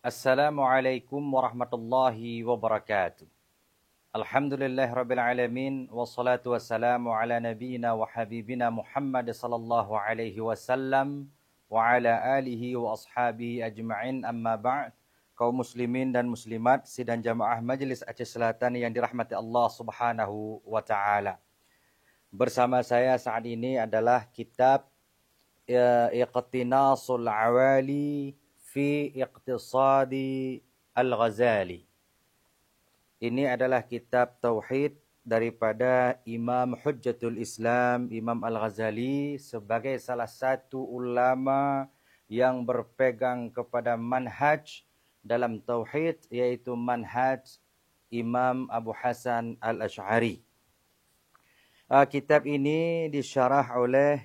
Assalamualaikum warahmatullahi wabarakatuh. Alhamdulillah rabbil alamin wassalatu wassalamu ala nabiyyina wa habibina Muhammad sallallahu alaihi wasallam wa ala alihi wa ashabihi ajma'in, amma ba'd. Kaum muslimin dan muslimat sidang jamaah Majelis Aceh Selatan yang dirahmati Allah Subhanahu wa taala. Bersama saya saat ini adalah kitab Iqtinasul Awali fi Iqtisadi Al-Ghazali. Ini adalah kitab tauhid daripada Imam Hujjatul Islam Imam Al-Ghazali sebagai salah satu ulama yang berpegang kepada manhaj dalam tauhid, yaitu manhaj Imam Abu Hasan Al-Asy'ari. Kitab ini disyarah oleh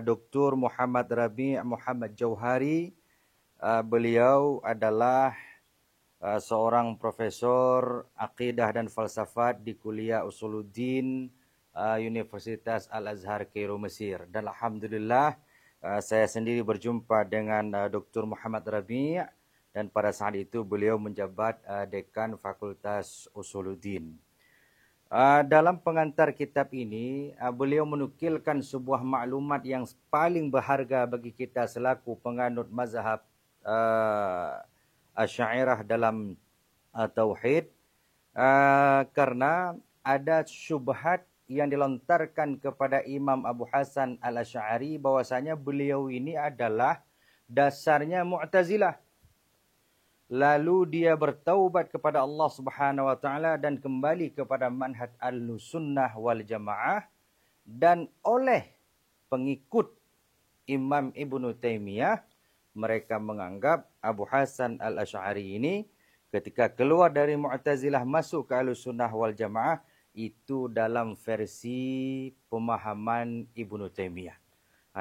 Dr. Muhammad Rabi' Muhammad Jauhari. Beliau adalah seorang profesor akidah dan falsafat di Kuliah Usuluddin Universitas Al-Azhar Kairo, Mesir. Dan alhamdulillah saya sendiri berjumpa dengan Dr. Muhammad Rabi', dan pada saat itu beliau menjabat dekan Fakultas Usuluddin. Dalam pengantar kitab ini, beliau menukilkan sebuah maklumat yang paling berharga bagi kita selaku penganut mazhab Asy'ariyah dalam tauhid, karena ada syubhat yang dilontarkan kepada Imam Abu Hasan Al-Asy'ari bahwasanya beliau ini adalah dasarnya Mu'tazilah. Lalu dia bertaubat kepada Allah Subhanahu wa taala dan kembali kepada manhaj Ahlussunnah wal Jamaah, dan oleh pengikut Imam Ibnu Taimiyah mereka menganggap Abu Hasan Al-Asy'ari ini ketika keluar dari Mu'tazilah masuk ke Ahlussunnah wal Jamaah itu dalam versi pemahaman Ibnu Taimiyah.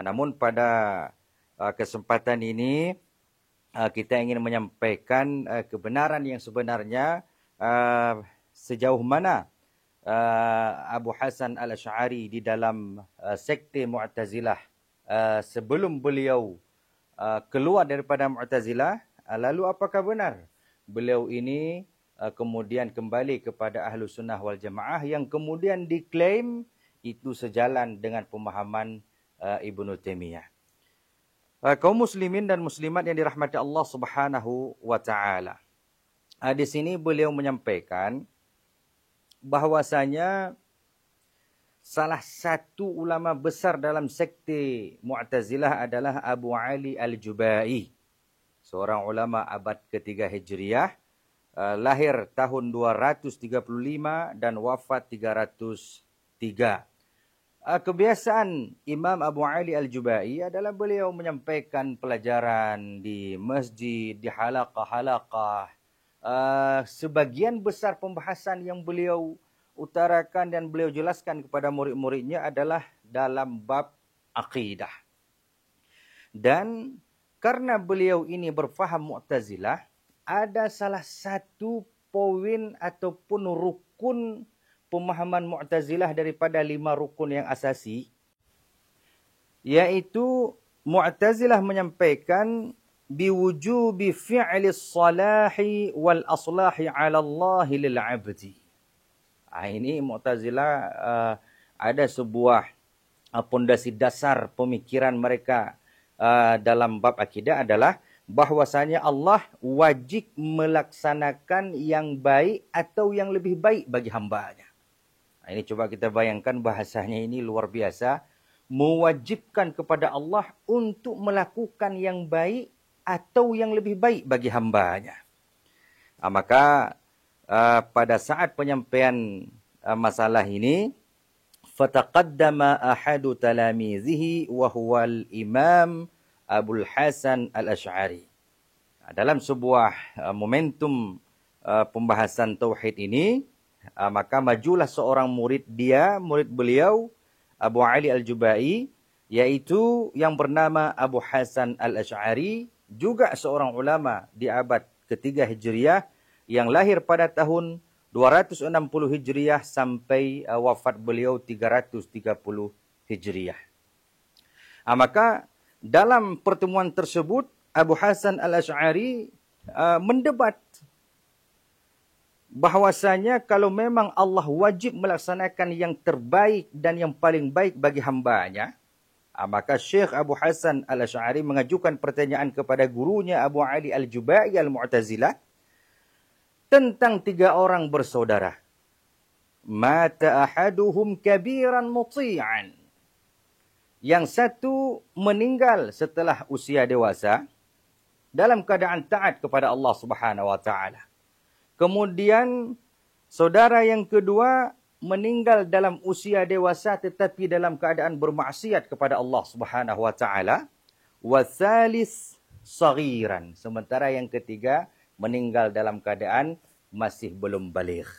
Namun pada kesempatan ini kita ingin menyampaikan kebenaran yang sebenarnya, sejauh mana Abu Hasan Al-Asy'ari di dalam sekte Mu'tazilah sebelum beliau keluar daripada Mu'tazilah, lalu apakah benar beliau ini kemudian kembali kepada Ahlussunnah wal Jamaah yang kemudian diklaim itu sejalan dengan pemahaman Ibnu Taimiyah. Kaum muslimin dan muslimat yang dirahmati Allah Subhanahu wa taala. Di sini beliau menyampaikan bahwasanya salah satu ulama besar dalam sekte Mu'tazilah adalah Abu Ali Al-Jubai, seorang ulama abad ketiga Hijriah, lahir tahun 235 dan wafat 303. Kebiasaan Imam Abu Ali Al-Jubai adalah beliau menyampaikan pelajaran di masjid, di halaqah-halaqah. Sebagian besar pembahasan yang beliau utarakan dan beliau jelaskan kepada murid-muridnya adalah dalam bab akidah. Dan karena beliau ini berfaham Mu'tazilah, ada salah satu poin ataupun rukun pemahaman Mu'tazilah daripada 5 rukun yang asasi, yaitu Mu'tazilah menyampaikan biwujubi fi'lis salahi wal aslahi 'ala Allah lil 'abdi. Ini Mu'tazilah ada sebuah pondasi dasar pemikiran mereka dalam bab akidah adalah bahwasanya Allah wajib melaksanakan yang baik atau yang lebih baik bagi hamba-Nya. Ini coba kita bayangkan, bahasanya ini luar biasa, mewajibkan kepada Allah untuk melakukan yang baik atau yang lebih baik bagi hamba-Nya. Maka pada saat penyampaian masalah ini, fataqaddama ahadu talamizihi wa huwal Imam Abul Hasan Al-Asy'ari. Dalam sebuah momentum pembahasan tauhid ini, maka majulah seorang murid beliau Abu Ali Al-Jubai, yaitu yang bernama Abu Hasan Al-Asy'ari, juga seorang ulama di abad ketiga Hijriah, yang lahir pada tahun 260 Hijriah sampai wafat beliau 330 Hijriah. Maka dalam pertemuan tersebut Abu Hasan Al-Asy'ari mendebat bahwasanya kalau memang Allah wajib melaksanakan yang terbaik dan yang paling baik bagi hambanya, maka Syekh Abu Hasan Al-Asy'ari mengajukan pertanyaan kepada gurunya Abu Ali Al-Jubai Al-Mu'tazilah tentang 3 orang bersaudara. Mata ahaduhum kabiran muti'an. Yang satu meninggal setelah usia dewasa dalam keadaan taat kepada Allah Subhanahu wa taala. Kemudian saudara yang kedua meninggal dalam usia dewasa tetapi dalam keadaan bermaksiat kepada Allah Subhanahu wa taala. Wa tsalis saghiran. Sementara yang ketiga meninggal dalam keadaan masih belum baligh.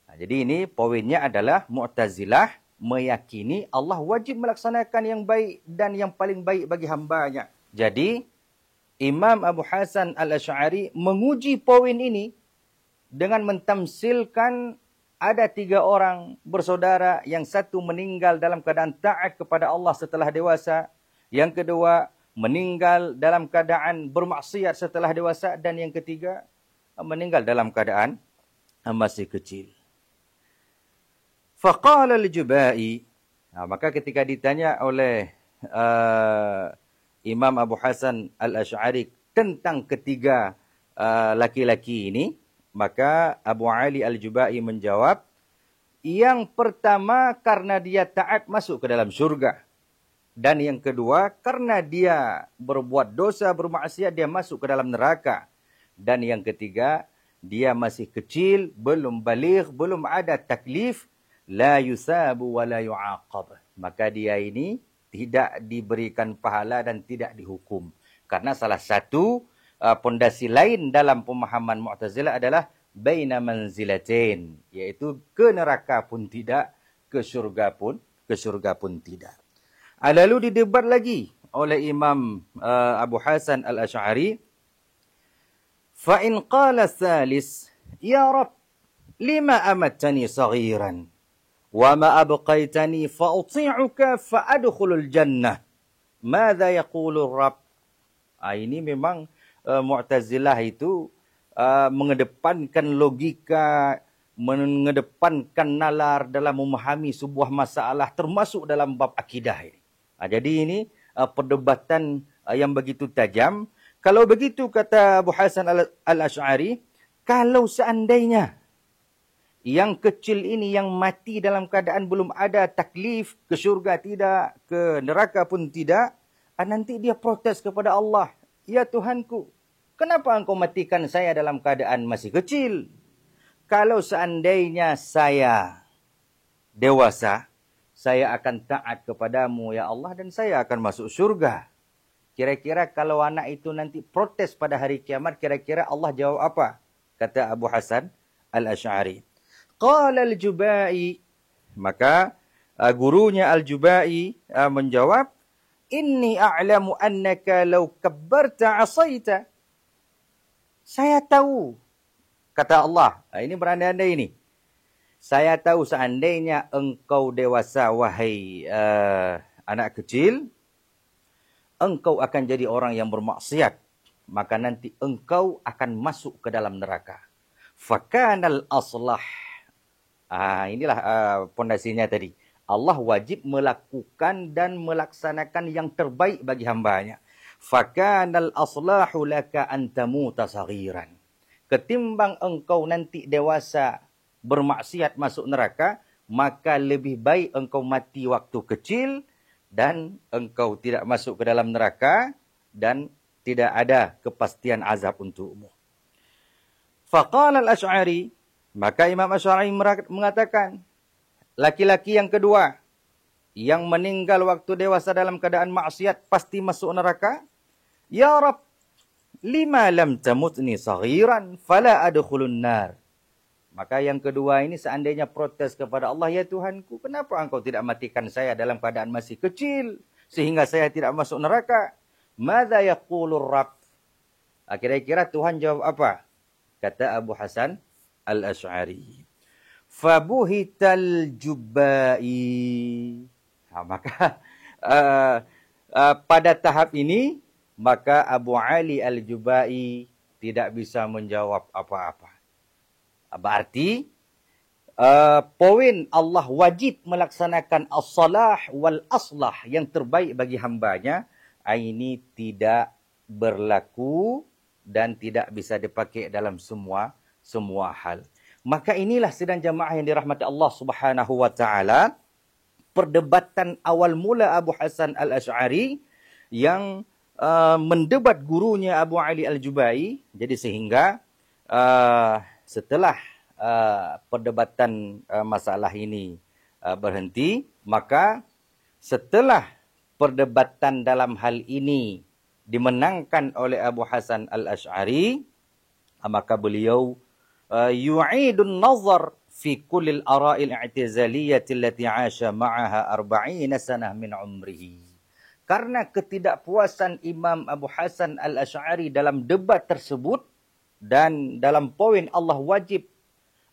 Jadi ini poinnya adalah Mu'tazilah meyakini Allah wajib melaksanakan yang baik dan yang paling baik bagi hambanya. Jadi Imam Abu Hasan Al-Asy'ari menguji poin ini dengan mentamsilkan ada 3 orang bersaudara, yang satu meninggal dalam keadaan taat kepada Allah setelah dewasa, yang kedua meninggal dalam keadaan bermaksiat setelah dewasa, dan yang ketiga meninggal dalam keadaan masih kecil. Faqala al-Jubai, maka ketika ditanya oleh Imam Abu Hasan Al-Asy'ari tentang ketiga laki-laki ini, maka Abu Ali Al-Jubai menjawab, yang pertama karena dia taat masuk ke dalam syurga. Dan yang kedua karena dia berbuat dosa, bermaksiat, dia masuk ke dalam neraka. Dan yang ketiga, dia masih kecil, belum baligh, belum ada taklif, la yusabu wa la yu'aqab. Maka dia ini tidak diberikan pahala dan tidak dihukum. Karena salah satu pondasi lain dalam pemahaman Mu'tazilah adalah baina manzilatain, yaitu ke neraka pun tidak, ke syurga pun tidak. Lalu didebat lagi oleh Imam Abu Hasan Al-Asy'ari, fa in qala tsalis, ya Rabb, lima amattani saghiran wa ma abqaitani fa uti'uka fa adkhulul jannah, madza yaqulu Rabb? Ini memang Mu'tazilah itu mengedepankan logika, mengedepankan nalar dalam memahami sebuah masalah, termasuk dalam bab akidah ini. Jadi ini perdebatan yang begitu tajam. Kalau begitu, kata Abu Hasan Al-Asy'ari, kalau seandainya yang kecil ini yang mati dalam keadaan belum ada taklif, ke syurga tidak, ke neraka pun tidak, nanti dia protes kepada Allah, ya Tuhanku, kenapa engkau matikan saya dalam keadaan masih kecil? Kalau seandainya saya dewasa, saya akan taat kepadamu ya Allah dan saya akan masuk syurga. Kira-kira kalau anak itu nanti protes pada hari kiamat, kira-kira Allah jawab apa? Kata Abu Hasan Al-Asy'ari. Qala Al-Jubai, maka gurunya Al-Jubai menjawab, inni a'lamu annaka law kabbarta 'asaita. Saya tahu, kata Allah. Ini berandai-andai ini. Saya tahu seandainya engkau dewasa, wahai anak kecil, engkau akan jadi orang yang bermaksiat, maka nanti engkau akan masuk ke dalam neraka. Fakanal aslah. Inilah pondasinya tadi. Allah wajib melakukan dan melaksanakan yang terbaik bagi hambanya. Fakanal aslahu laka an tamuta saghiran. Ketimbang engkau nanti dewasa bermaksiat masuk neraka, maka lebih baik engkau mati waktu kecil dan engkau tidak masuk ke dalam neraka dan tidak ada kepastian azab untukmu. Faqala al-Asy'ari, maka Imam Asy'ari mengatakan, laki-laki yang kedua yang meninggal waktu dewasa dalam keadaan maksiat pasti masuk neraka. Ya Rabb, lima lam tamutni saghiran fala adkhulun nar. Maka yang kedua ini seandainya protes kepada Allah, ya Tuhanku, kenapa engkau tidak matikan saya dalam keadaan masih kecil sehingga saya tidak masuk neraka? Madza yaqulur Rabb? Kira-kira Tuhan jawab apa? Kata Abu Hasan Al-Asy'ari, fabuhital Jubai. Maka pada tahap ini, maka Abu Ali Al-Jubai tidak bisa menjawab apa-apa. Berarti poin Allah wajib melaksanakan as-salah wal aslah yang terbaik bagi hambanya, ini tidak berlaku dan tidak bisa dipakai dalam semua hal. Maka inilah sidang jamaah yang dirahmati Allah Subhanahu wa taala, perdebatan awal mula Abu Hasan Al-Asy'ari yang mendebat gurunya Abu Ali Al-Jubai. Jadi sehingga setelah perdebatan masalah ini berhenti, maka setelah perdebatan dalam hal ini dimenangkan oleh Abu Hasan Al-Asy'ari, maka beliau yu'idun nazar fi kullil ara'il i'tizaliyyati allati 'asha ma'aha 40 sanah min umrihi. Karena ketidakpuasan Imam Abu Hasan Al-Asy'ari dalam debat tersebut dan dalam poin Allah wajib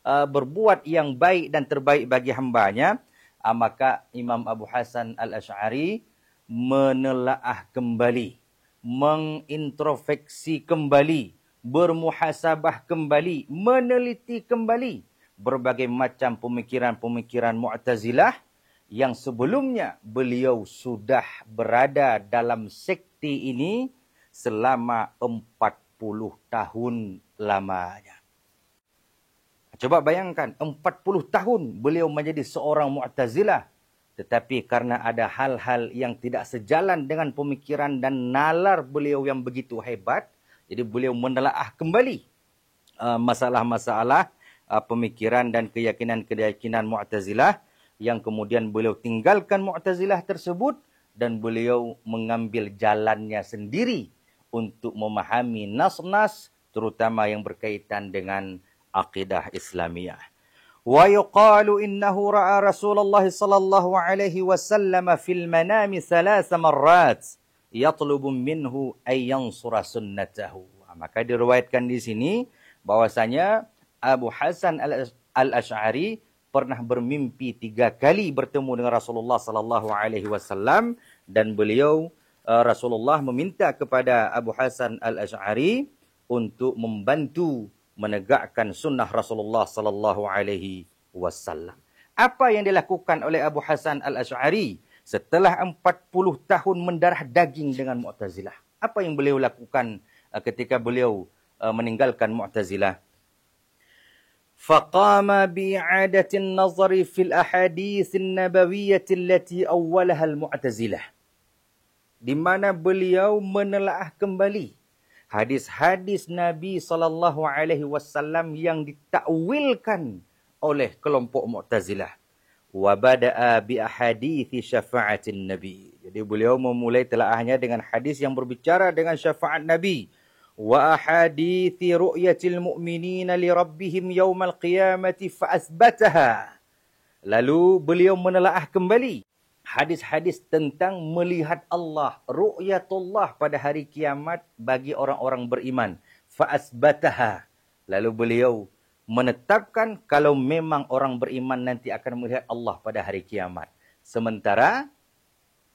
berbuat yang baik dan terbaik bagi hambanya, maka Imam Abu Hasan Al-Asy'ari menelaah kembali, mengintrospeksi kembali, bermuhasabah kembali, meneliti kembali berbagai macam pemikiran-pemikiran Mu'tazilah yang sebelumnya beliau sudah berada dalam sekte ini selama 40 tahun lamanya. Coba bayangkan, 40 tahun beliau menjadi seorang Mu'tazilah. Tetapi karena ada hal-hal yang tidak sejalan dengan pemikiran dan nalar beliau yang begitu hebat, jadi beliau menelaah kembali masalah-masalah pemikiran dan keyakinan-keyakinan Mu'tazilah, yang kemudian beliau tinggalkan Mu'tazilah tersebut dan beliau mengambil jalannya sendiri untuk memahami nas-nas terutama yang berkaitan dengan akidah Islamiyah. Wa yuqalu innahu ra'a Rasulullah sallallahu alaihi wasallam fil manami 3 marrat yatlubu minhu ay yansura sunnatahu. Maka diriwayatkan di sini bahwasanya Abu Hasan Al-Asy'ari pernah bermimpi 3 kali bertemu dengan Rasulullah sallallahu alaihi wasallam, dan beliau Rasulullah meminta kepada Abu Hasan Al-Asy'ari untuk membantu menegakkan sunnah Rasulullah sallallahu alaihi wasallam. Apa yang dilakukan oleh Abu Hasan Al-Asy'ari setelah 40 tahun mendarah daging dengan Mu'tazilah? Apa yang beliau lakukan ketika beliau meninggalkan Mu'tazilah? Faqama bi'adati an-nazari fil ahadits an-nabawiyyah allati awwalaha al-Mu'tazilah. Di mana beliau menelaah kembali hadis-hadis Nabi SAW yang ditakwilkan oleh kelompok Mu'tazilah. Wa bada'a bi ahadithi syafa'atin Nabi. Jadi beliau memulai telaahnya dengan hadis yang berbicara dengan syafaat Nabi. Wa ahadithi ru'yatil mu'minina li rabbihim yawmal qiyamati fa'asbataha. Lalu beliau menelaah kembali hadis-hadis tentang melihat Allah, ru'yatullah pada hari kiamat bagi orang-orang beriman. Fa'asbataha. Lalu beliau menetapkan kalau memang orang beriman nanti akan melihat Allah pada hari kiamat. Sementara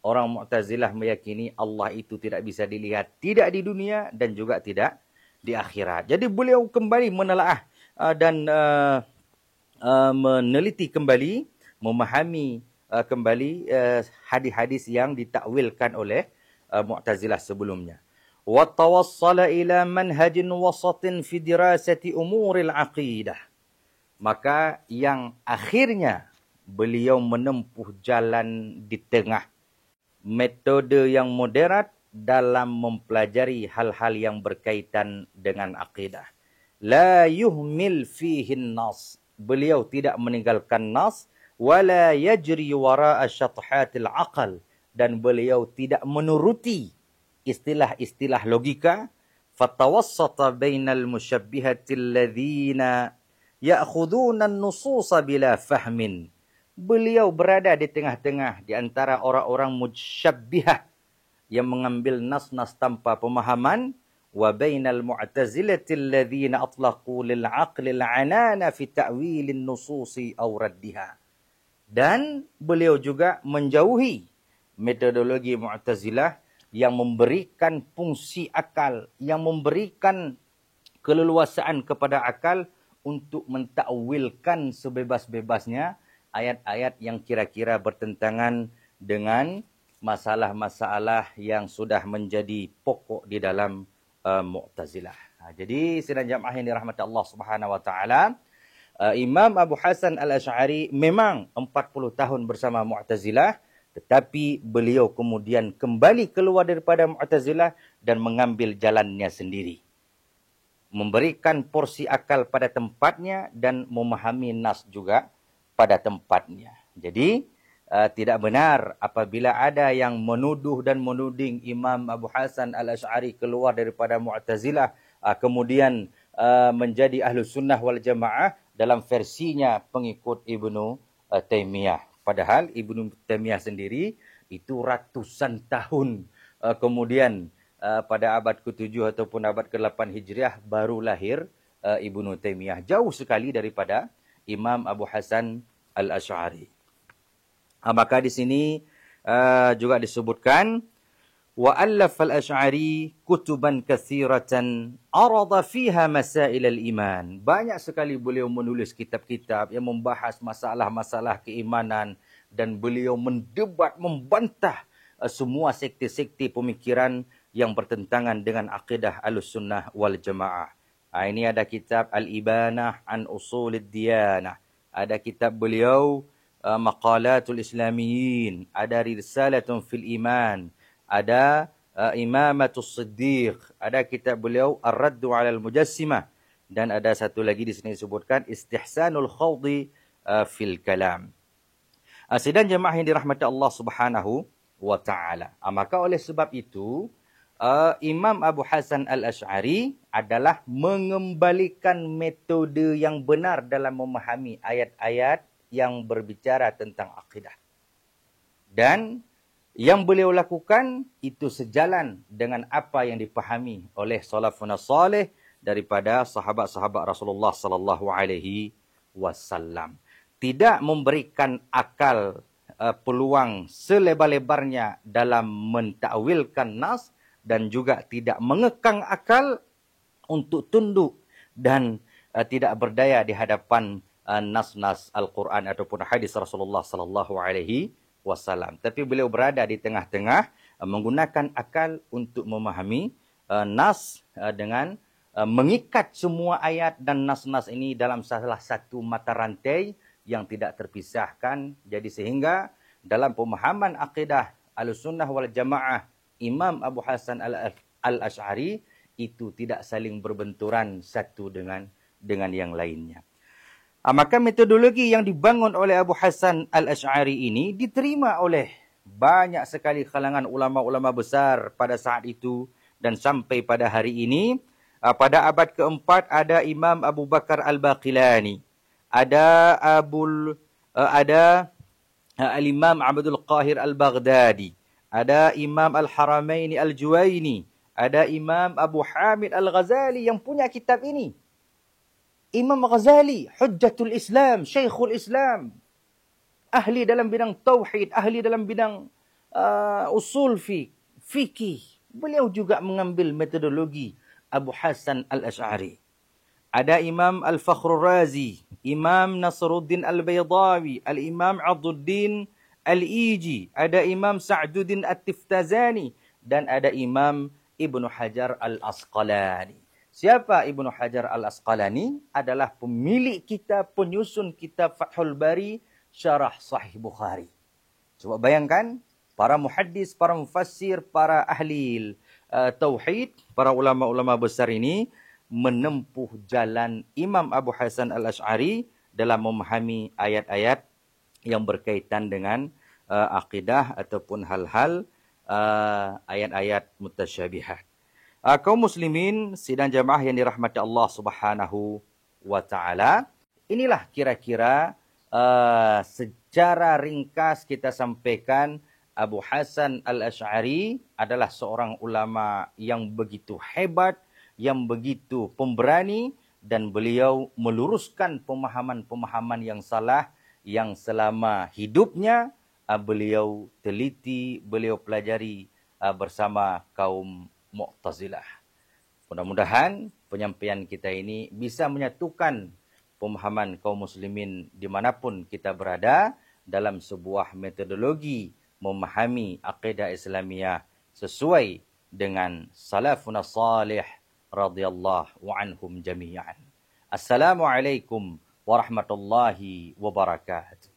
orang Mu'tazilah meyakini Allah itu tidak bisa dilihat, tidak di dunia dan juga tidak di akhirat. Jadi beliau kembali menelaah dan meneliti kembali, memahami kembali hadis-hadis yang ditakwilkan oleh Mu'tazilah sebelumnya. Wa tawassala ila manhajin wasatin fi dirasati umuril aqidah. Maka yang akhirnya beliau menempuh jalan di tengah, metode yang moderat dalam mempelajari hal-hal yang berkaitan dengan akidah. La yuhmil fihi nas. Beliau tidak meninggalkan nas, wala yajri wara'a syathatil aqal, dan beliau tidak menuruti istilah-istilah logika. Fatawassata bainal musyabbihati alladhina ya'khuduna an-nususa bila fahmin. Beliau berada di tengah-tengah di antara orang-orang musyabbihah yang mengambil nas-nas tanpa pemahaman, wa bainal mu'tazilati alladhina atlaqu lil 'aqli al-'anana fi ta'wilin nususi aw raddiha. Dan beliau juga menjauhi metodologi Mu'tazilah yang memberikan fungsi akal, yang memberikan keleluasaan kepada akal untuk mentakwilkan sebebas-bebasnya ayat-ayat yang kira-kira bertentangan dengan masalah-masalah yang sudah menjadi pokok di dalam Mu'tazilah. Jadi sidang jamaah yang dirahmati Allah Subhanahu wa taala, Imam Abu Hasan Al-Asy'ari memang 40 tahun bersama Mu'tazilah, tetapi beliau kemudian kembali keluar daripada Mu'tazilah dan mengambil jalannya sendiri, memberikan porsi akal pada tempatnya dan memahami nas juga pada tempatnya. Jadi tidak benar apabila ada yang menuduh dan menuding Imam Abu Hasan Al-Asy'ari keluar daripada Mu'tazilah, kemudian menjadi Ahlus Sunnah wal Jamaah dalam versinya pengikut Ibnu Taimiyah. Padahal Ibnu Taimiyah sendiri itu ratusan tahun kemudian pada abad ke-7 ataupun abad ke-8 Hijriah baru lahir Ibnu Taimiyah. Jauh sekali daripada Imam Abu Hasan Al-Asy'ari. Maka di sini juga disebutkan وَأَلَّفَ الْأَشْعَرِي كُتُبًا كَثِيرَةً عَرَضَ فِيهَا مَسَائِلَ الْإِيمَانِ. Banyak sekali beliau menulis kitab-kitab yang membahas masalah-masalah keimanan, dan beliau mendebat, membantah semua sekte-sekte pemikiran yang bertentangan dengan akidah Ahlussunnah wal Jamaah. Ini ada kitab Al-Ibanah an Usulid Diyanah. Ada kitab beliau Maqalatul Islamiyin. Ada Risalatun fil Iman. Ada Imamatus Siddiq, ada kitab beliau Ar-Raddu 'alal Mujassimah, dan ada satu lagi di sini disebutkan Istihsanul Khawdi fil Kalam. Sidang jemaah yang dirahmati Allah Subhanahu wa taala. Maka oleh sebab itu Imam Abu Hasan Al-Asy'ari adalah mengembalikan metode yang benar dalam memahami ayat-ayat yang berbicara tentang akidah. Dan yang beliau lakukan itu sejalan dengan apa yang dipahami oleh salafun salih daripada sahabat-sahabat Rasulullah sallallahu alaihi wasallam. Tidak memberikan akal peluang selebar-lebarnya dalam mentakwilkan nas, dan juga tidak mengekang akal untuk tunduk dan tidak berdaya di hadapan nas-nas Al-Quran ataupun hadis Rasulullah sallallahu alaihi wasallam. Tapi beliau berada di tengah-tengah, menggunakan akal untuk memahami nas dengan mengikat semua ayat dan nas-nas ini dalam salah satu mata rantai yang tidak terpisahkan. Jadi sehingga dalam pemahaman akidah Ahlussunnah wal Jamaah, Imam Abu Hasan Al-Asy'ari itu tidak saling berbenturan satu dengan yang lainnya. Maka metodologi yang dibangun oleh Abu Hasan Al-Asy'ari ini diterima oleh banyak sekali kalangan ulama-ulama besar pada saat itu dan sampai pada hari ini. Pada abad keempat ada Imam Abu Bakar Al-Baqilani, ada Al-Imam Abdul Qahir Al-Baghdadi, ada Imam Al-Haramaini Al-Juwaini, ada Imam Abu Hamid Al-Ghazali yang punya kitab ini. Imam Ghazali, Hujjatul Islam, Syekhul Islam, ahli dalam bidang tauhid, ahli dalam bidang usul fikih. Beliau juga mengambil metodologi Abu Hasan Al-Asy'ari. Ada Imam Al-Fakhrur Razi, Imam Nasruddin Al-Baydawi, Al-Imam Abduddin Al-Iji, ada Imam Sa'duddin At-Tiftazani, dan ada Imam Ibnu Hajar Al-Asqalani. Siapa Ibnu Hajar Al-Asqalani? Adalah pemilik kitab, penyusun kitab Fathul Bari, Syarah Sahih Bukhari. Coba bayangkan, para muhaddis, para mufassir, para ahli tauhid, para ulama-ulama besar ini menempuh jalan Imam Abu Hasan Al-Asy'ari dalam memahami ayat-ayat yang berkaitan dengan akidah ataupun hal-hal ayat-ayat mutasyabihat. Kaum muslimin, sidang jamaah yang dirahmati Allah Subhanahu wa taala, inilah kira-kira secara ringkas kita sampaikan Abu Hasan Al-Asy'ari adalah seorang ulama yang begitu hebat, yang begitu pemberani, dan beliau meluruskan pemahaman-pemahaman yang salah yang selama hidupnya beliau teliti, beliau pelajari bersama kaum Mu'tazilah. Mudah-mudahan penyampaian kita ini bisa menyatukan pemahaman kaum muslimin dimanapun kita berada dalam sebuah metodologi memahami akidah Islamiyah sesuai dengan salafun salih radhiyallahu anhum jami'an. Assalamualaikum warahmatullahi wabarakatuh.